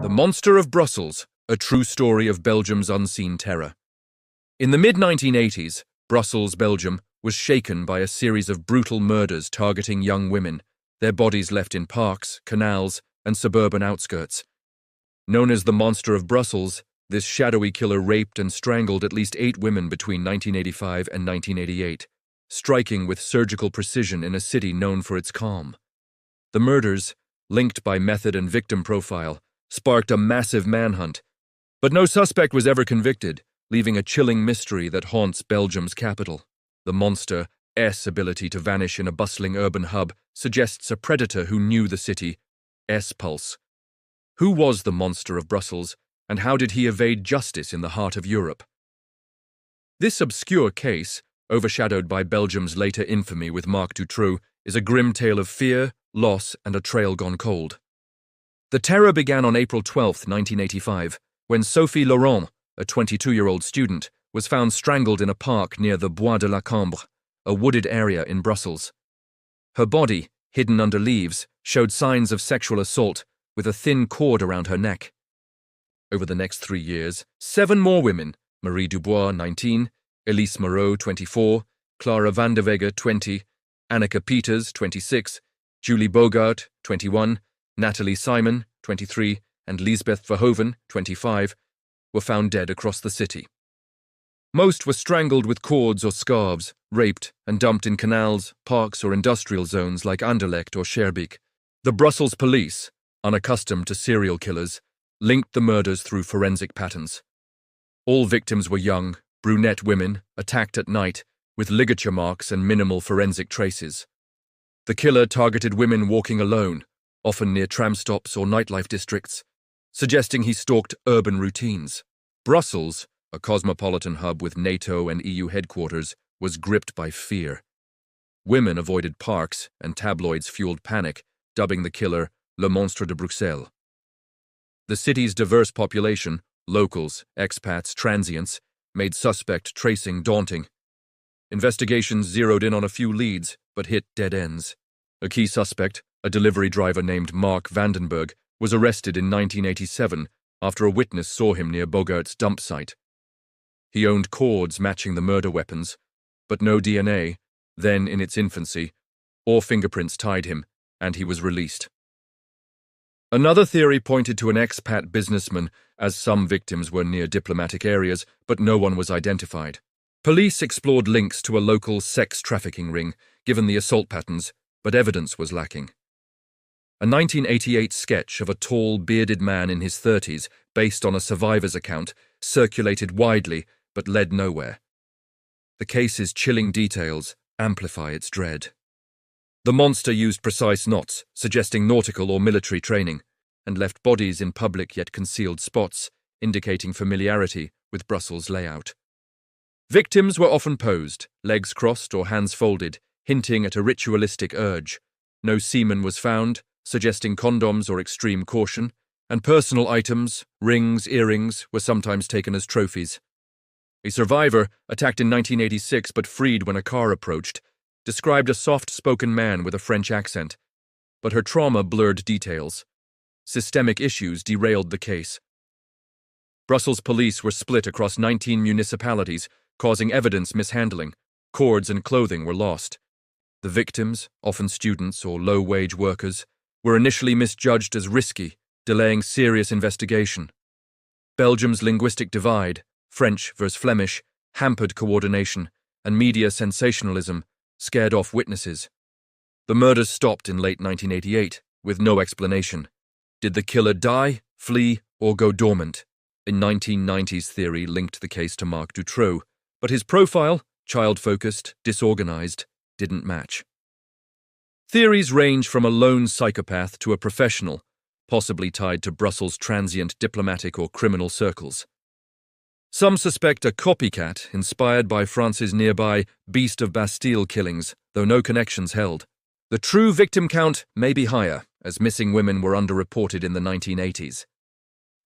The Monster of Brussels, a true story of Belgium's unseen terror. In the mid-1980s, Brussels, Belgium, was shaken by a series of brutal murders targeting young women, their bodies left in parks, canals, and suburban outskirts. Known as the Monster of Brussels, this shadowy killer raped and strangled at least 8 women between 1985 and 1988, striking with surgical precision in a city known for its calm. The murders, linked by method and victim profile, sparked a massive manhunt, but no suspect was ever convicted, leaving a chilling mystery that haunts Belgium's capital. The monster's ability to vanish in a bustling urban hub suggests a predator who knew the city's pulse. Who was the Monster of Brussels, and how did he evade justice in the heart of Europe? This obscure case, overshadowed by Belgium's later infamy with Marc Dutroux, is a grim tale of fear, loss, and a trail gone cold. The terror began on April 12, 1985, when Sophie Laurent, a 22-year-old student, was found strangled in a park near the Bois de la Cambre, a wooded area in Brussels. Her body, hidden under leaves, showed signs of sexual assault, with a thin cord around her neck. Over the next 3 years, 7 more women, Marie Dubois, 19, Elise Moreau, 24, Clara van der Weghe, 20, Annika Peters, 26, Julie Bogart, 21, Natalie Simon, 23, and Lisbeth Verhoeven, 25, were found dead across the city. Most were strangled with cords or scarves, raped, and dumped in canals, parks, or industrial zones like Anderlecht or Schaerbeek. The Brussels police, unaccustomed to serial killers, linked the murders through forensic patterns. All victims were young, brunette women, attacked at night, with ligature marks and minimal forensic traces. The killer targeted women walking alone, often near tram stops or nightlife districts, suggesting he stalked urban routines. Brussels, a cosmopolitan hub with NATO and EU headquarters, was gripped by fear. Women avoided parks, and tabloids fueled panic, dubbing the killer Le Monstre de Bruxelles. The city's diverse population, locals, expats, transients, made suspect tracing daunting. Investigations zeroed in on a few leads, but hit dead ends. A key suspect, a delivery driver named Mark Vandenberg, was arrested in 1987 after a witness saw him near Bogart's dump site. He owned cords matching the murder weapons, but no DNA, then in its infancy, or fingerprints tied him, and he was released. Another theory pointed to an expat businessman, as some victims were near diplomatic areas, but no one was identified. Police explored links to a local sex trafficking ring, given the assault patterns, but evidence was lacking. A 1988 sketch of a tall, bearded man in his 30s, based on a survivor's account, circulated widely but led nowhere. The case's chilling details amplify its dread. The monster used precise knots, suggesting nautical or military training, and left bodies in public yet concealed spots, indicating familiarity with Brussels' layout. Victims were often posed, legs crossed or hands folded, hinting at a ritualistic urge. No semen was found, suggesting condoms or extreme caution, and personal items, rings, earrings, were sometimes taken as trophies. A survivor, attacked in 1986 but freed when a car approached, described a soft-spoken man with a French accent, but her trauma blurred details. Systemic issues derailed the case. Brussels police were split across 19 municipalities, causing evidence mishandling. Cords and clothing were lost. The victims, often students or low-wage workers, were initially misjudged as risky, delaying serious investigation. Belgium's linguistic divide, French versus Flemish, hampered coordination, and media sensationalism scared off witnesses. The murders stopped in late 1988, with no explanation. Did the killer die, flee, or go dormant? A 1990s theory linked the case to Marc Dutroux, but his profile, child-focused, disorganized, didn't match. Theories range from a lone psychopath to a professional, possibly tied to Brussels' transient diplomatic or criminal circles. Some suspect a copycat inspired by France's nearby Beast of Bastille killings, though no connections held. The true victim count may be higher, as missing women were underreported in the 1980s.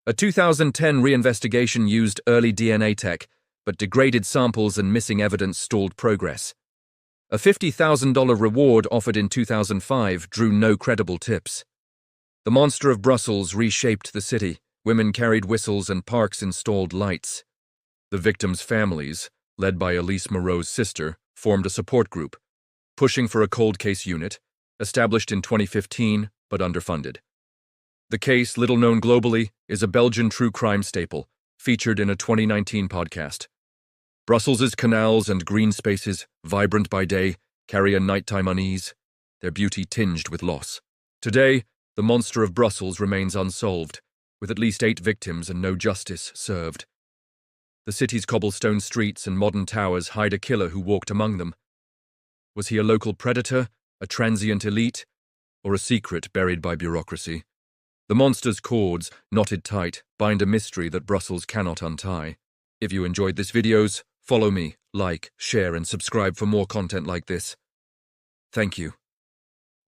A 2010 reinvestigation used early DNA tech, but degraded samples and missing evidence stalled progress. A $50,000 reward offered in 2005 drew no credible tips. The Monster of Brussels reshaped the city, Women carried whistles and parks installed lights. The victims' families, led by Elise Moreau's sister, formed a support group, pushing for a cold case unit, established in 2015 but underfunded. The case, little known globally, is a Belgian true crime staple, featured in a 2019 podcast. Brussels' canals and green spaces, vibrant by day, carry a nighttime unease, their beauty tinged with loss. Today, the monster of Brussels remains unsolved, with at least 8 victims and no justice served. The city's cobblestone streets and modern towers hide a killer who walked among them. Was he a local predator, a transient elite, or a secret buried by bureaucracy? The monster's cords, knotted tight, bind a mystery that Brussels cannot untie. If you enjoyed this videos, follow me, like, share and subscribe for more content like this. Thank you.